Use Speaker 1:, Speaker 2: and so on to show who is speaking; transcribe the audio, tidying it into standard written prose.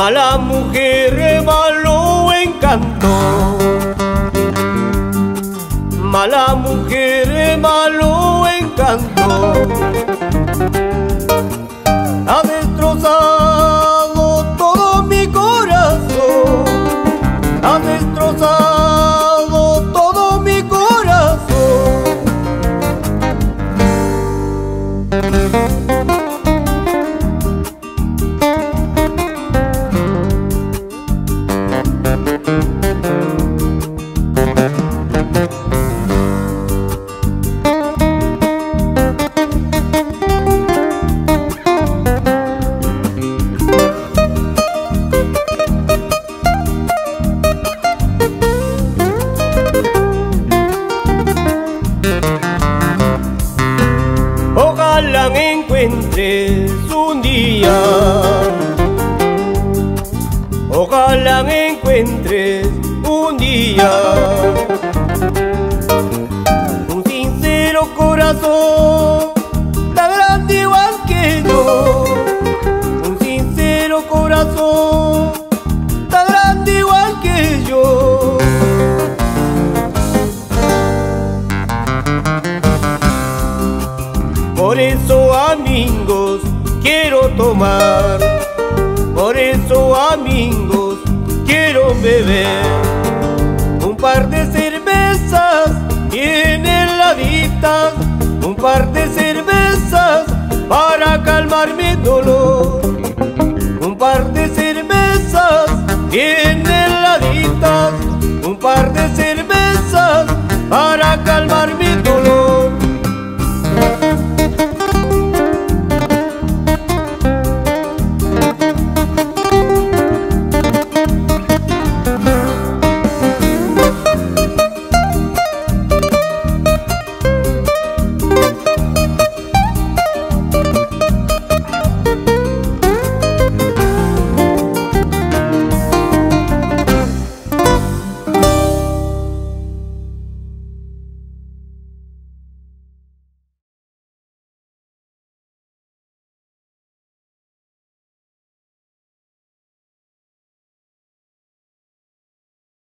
Speaker 1: Mala mujer, malo encanto. Mala mujer, malo encanto. Ha destrozado todo mi corazón. Ha destrozado todo mi corazón. Ojalá me encuentres un día, ojalá me encuentres un día, un sincero corazón tan grande igual que yo, un sincero corazón tan grande igual que yo. Por eso, amigos, quiero tomar. Por eso, amigos, quiero beber un par de cervezas bien heladitas, un par de cervezas